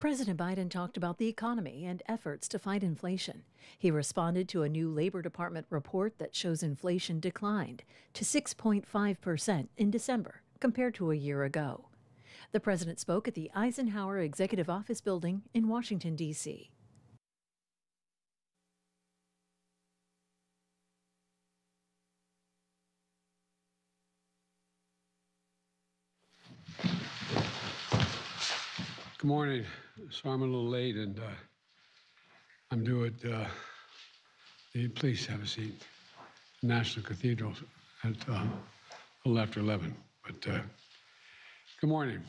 President Biden talked about the economy and efforts to fight inflation. He responded to a new Labor Department report that shows inflation declined to 6.5% in December compared to a year ago. The president spoke at the Eisenhower Executive Office Building in Washington, D.C. Good morning. So I'm a little late, and I'm due at please have a seat. National Cathedral at a little after 11. But good morning.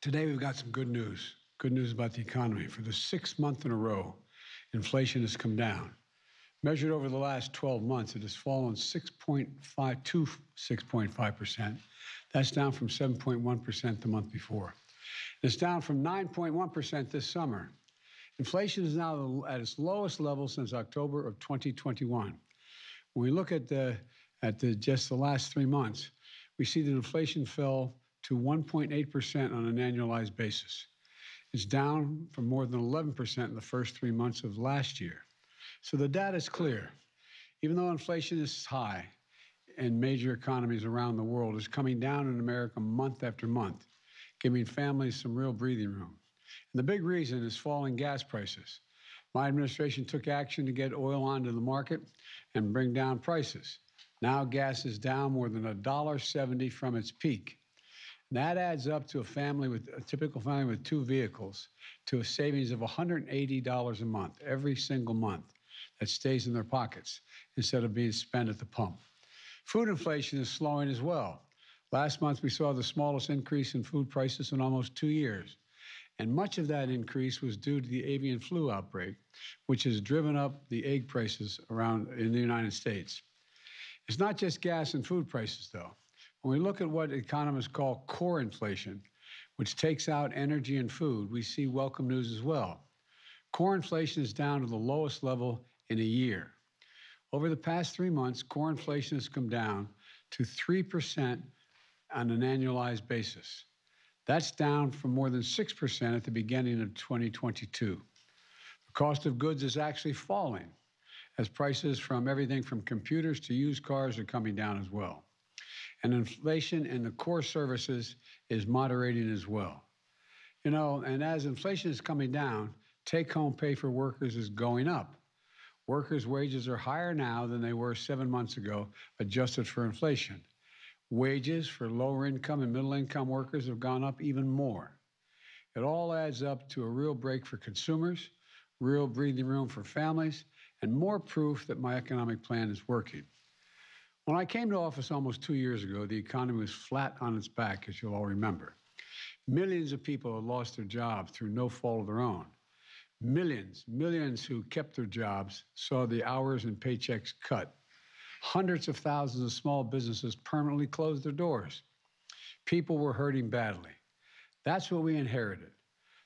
Today we've got some good news. Good news about the economy. For the sixth month in a row, inflation has come down. Measured over the last 12 months, it has fallen 6.5 to 6.5%. That's down from 7.1% the month before. It's down from 9.1% this summer. Inflation is now at its lowest level since October of 2021. When we look at just the last 3 months, we see that inflation fell to 1.8% on an annualized basis. It's down from more than 11% in the first 3 months of last year. So the data is clear. Even though inflation is high in major economies around the world, it's coming down in America month after month, giving families some real breathing room. And the big reason is falling gas prices. My administration took action to get oil onto the market and bring down prices. Now gas is down more than $1.70 from its peak. And that adds up to a typical family with 2 vehicles to a savings of $180 a month, every single month, that stays in their pockets instead of being spent at the pump. Food inflation is slowing as well. Last month, we saw the smallest increase in food prices in almost 2 years. And much of that increase was due to the avian flu outbreak, which has driven up the egg prices around in the United States. It's not just gas and food prices, though. When we look at what economists call core inflation, which takes out energy and food, we see welcome news as well. Core inflation is down to the lowest level in a year. Over the past 3 months, core inflation has come down to 3% on an annualized basis. That's down from more than 6% at the beginning of 2022. The cost of goods is actually falling as prices from everything from computers to used cars are coming down as well. And inflation in the core services is moderating as well. And as inflation is coming down, take-home pay for workers is going up. Workers' wages are higher now than they were 7 months ago, adjusted for inflation. Wages for lower income and middle income workers have gone up even more. It all adds up to a real break for consumers, real breathing room for families, and more proof that my economic plan is working. When I came to office almost 2 years ago, the economy was flat on its back, as you'll all remember. Millions of people had lost their jobs through no fault of their own. Millions who kept their jobs saw the hours and paychecks cut. Hundreds of thousands of small businesses permanently closed their doors. People were hurting badly. That's what we inherited.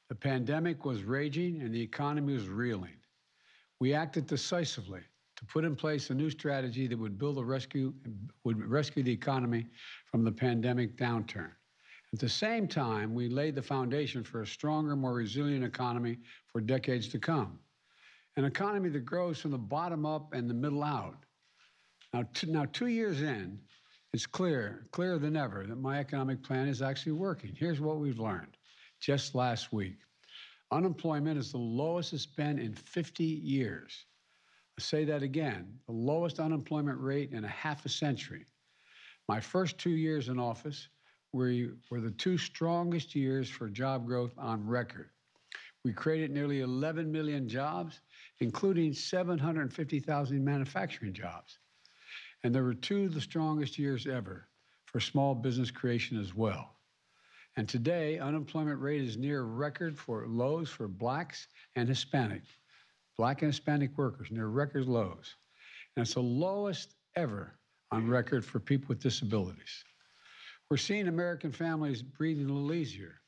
The pandemic was raging and the economy was reeling. We acted decisively to put in place a new strategy that would rescue the economy from the pandemic downturn. At the same time, we laid the foundation for a stronger, more resilient economy for decades to come. An economy that grows from the bottom up and the middle out. Now, 2 years in, it's clearer than ever that my economic plan is actually working. Here's what we've learned just last week. Unemployment is the lowest it's been in 50 years. I'll say that again, the lowest unemployment rate in a half a century. My first 2 years in office were the 2 strongest years for job growth on record. We created nearly 11 million jobs, including 750,000 manufacturing jobs. And there were 2 of the strongest years ever for small business creation as well. And today, unemployment rate is near record lows for blacks and Hispanic. Black and Hispanic workers, near record lows. And it's the lowest ever on record for people with disabilities. We're seeing American families breathing a little easier.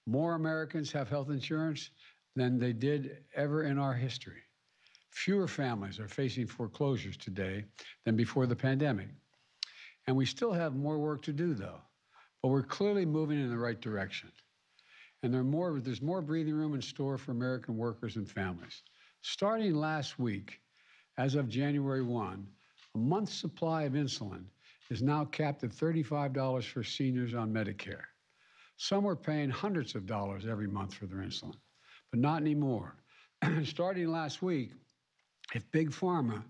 More Americans have health insurance than they did ever in our history. Fewer families are facing foreclosures today than before the pandemic. And we still have more work to do, though. But we're clearly moving in the right direction. and there's more breathing room in store for American workers and families. Starting last week, as of January 1, a month's supply of insulin is now capped at $35 for seniors on Medicare. Some were paying hundreds of dollars every month for their insulin, but not anymore. Starting last week, if Big Pharma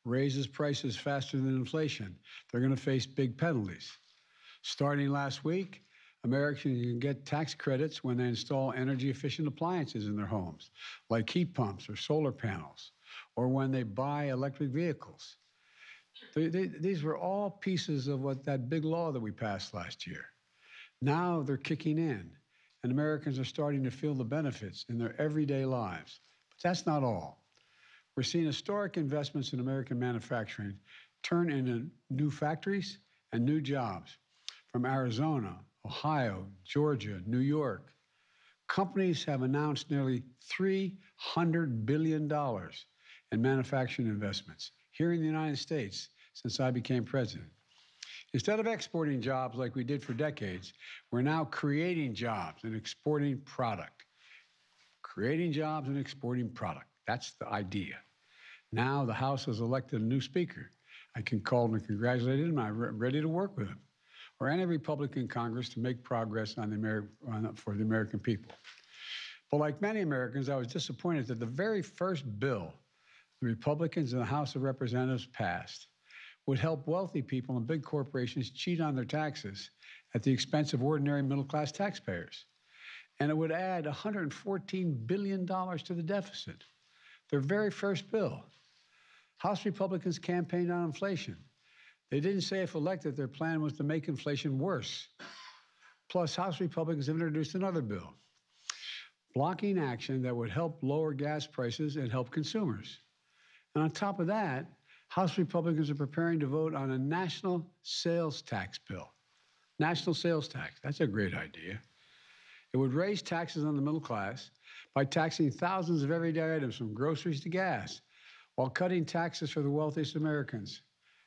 raises prices faster than inflation, they're going to face big penalties. Starting last week, Americans can get tax credits when they install energy-efficient appliances in their homes, like heat pumps or solar panels, or when they buy electric vehicles. These were all pieces of that big law that we passed last year. Now they're kicking in, and Americans are starting to feel the benefits in their everyday lives. But that's not all. We're seeing historic investments in American manufacturing turn into new factories and new jobs from Arizona, Ohio, Georgia, New York. Companies have announced nearly $300 billion in manufacturing investments here in the United States since I became president. Instead of exporting jobs like we did for decades, we're now creating jobs and exporting product. Creating jobs and exporting product. That's the idea. Now the House has elected a new speaker. I can call him and congratulate him. I'm ready to work with him, or any Republican in Congress, to make progress for the American people. But like many Americans, I was disappointed that the very first bill the Republicans in the House of Representatives passed would help wealthy people and big corporations cheat on their taxes at the expense of ordinary middle-class taxpayers. And it would add $114 billion to the deficit. Their very first bill. House Republicans campaigned on inflation. They didn't say, if elected, their plan was to make inflation worse. Plus, House Republicans have introduced another bill, blocking action that would help lower gas prices and help consumers. And on top of that, House Republicans are preparing to vote on a national sales tax bill. National sales tax, that's a great idea. It would raise taxes on the middle class by taxing thousands of everyday items from groceries to gas, while cutting taxes for the wealthiest Americans.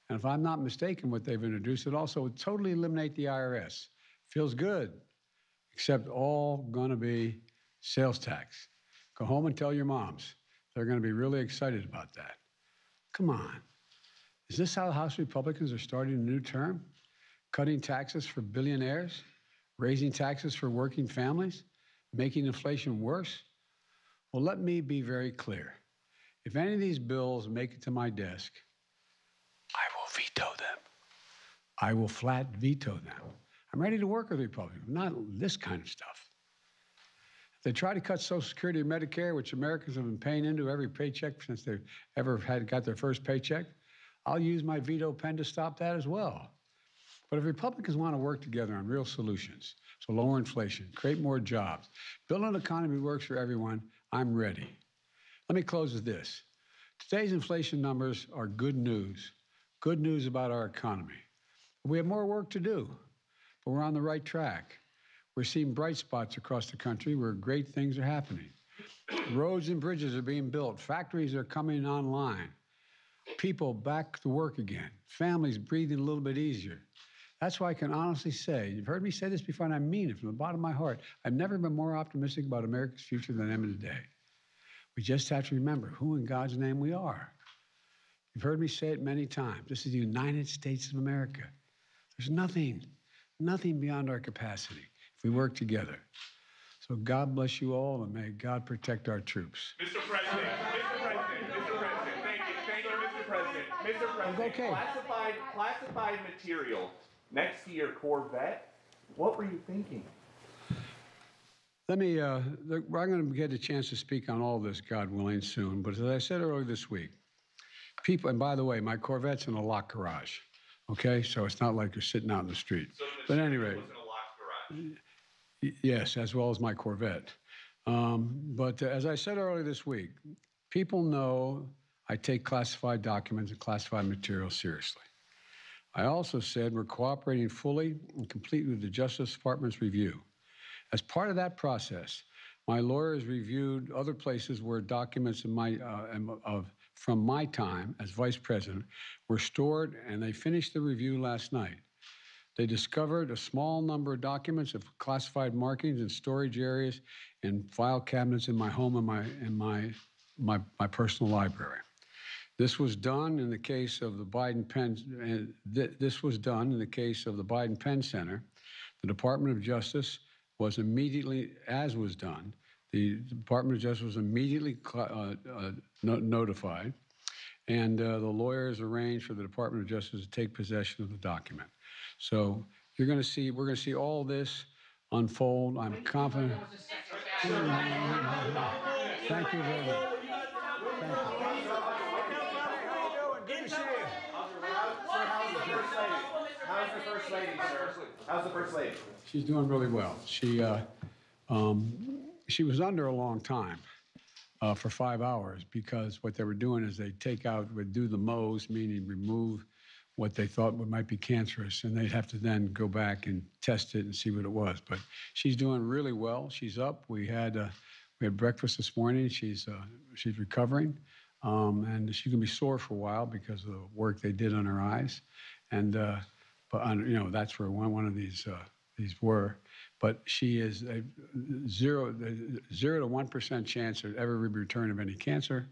And if I'm not mistaken, what they've introduced, it also would totally eliminate the IRS. Feels good, except all going to be sales tax. Go home and tell your moms. They're going to be really excited about that. Come on. Is this how House Republicans are starting a new term? Cutting taxes for billionaires? Raising taxes for working families? Making inflation worse? Well, let me be very clear. If any of these bills make it to my desk, I will veto them. I will flat veto them. I'm ready to work with Republicans, not this kind of stuff. If they try to cut Social Security or Medicare, which Americans have been paying into every paycheck since they've ever got their first paycheck, I'll use my veto pen to stop that as well. But if Republicans want to work together on real solutions, so lower inflation, create more jobs, build an economy that works for everyone, I'm ready. Let me close with this. Today's inflation numbers are good news about our economy. We have more work to do, but we're on the right track. We're seeing bright spots across the country where great things are happening. Roads and bridges are being built. Factories are coming online. People back to work again. Families breathing a little bit easier. That's why I can honestly say, you've heard me say this before, and I mean it from the bottom of my heart, I've never been more optimistic about America's future than I am today. We just have to remember who in God's name we are. You've heard me say it many times. This is the United States of America. There's nothing beyond our capacity if we work together. So God bless you all, and may God protect our troops. Mr. President, thank you, Mr. President. Mr. President, Okay. classified material next to your Corvette, what were you thinking? I'm going to get a chance to speak on all this, God willing, soon. But as I said earlier this week, people, and by the way, my Corvette's in a locked garage, okay? So it's not like you're sitting out in the street. So But anyway, was in a locked garage. Yes, as well as my Corvette. But as I said earlier this week, people know I take classified documents and classified material seriously. I also said we're cooperating fully and completely with the Justice Department's review. As part of that process, my lawyers reviewed other places where documents from my time as vice president were stored, and they finished the review last night. They discovered a small number of documents of classified markings in storage areas and file cabinets in my home and my personal library. This was done in the case of the Biden Penn. This was done in the case of the Biden Penn Center. The Department of Justice was immediately, as was done, the Department of Justice was immediately notified, and the lawyers arranged for the Department of Justice to take possession of the document. So we're going to see all this unfold. I'm confident. Thank you very much. Thank you. Good to see you. How's the first lady, sir? How's the first lady? She's doing really well. She was under a long time for 5 hours because what they were doing is would do the Mohs, meaning remove what they thought might be cancerous, and they'd have to then go back and test it and see what it was. But she's doing really well. She's up. We had breakfast this morning. She's recovering, and she's gonna be sore for a while because of the work they did on her eyes, and that's where one of these were. But she is a 0 to 1% chance of ever return of any cancer,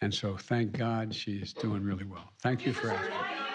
and so thank God she's doing really well. Thank you for asking.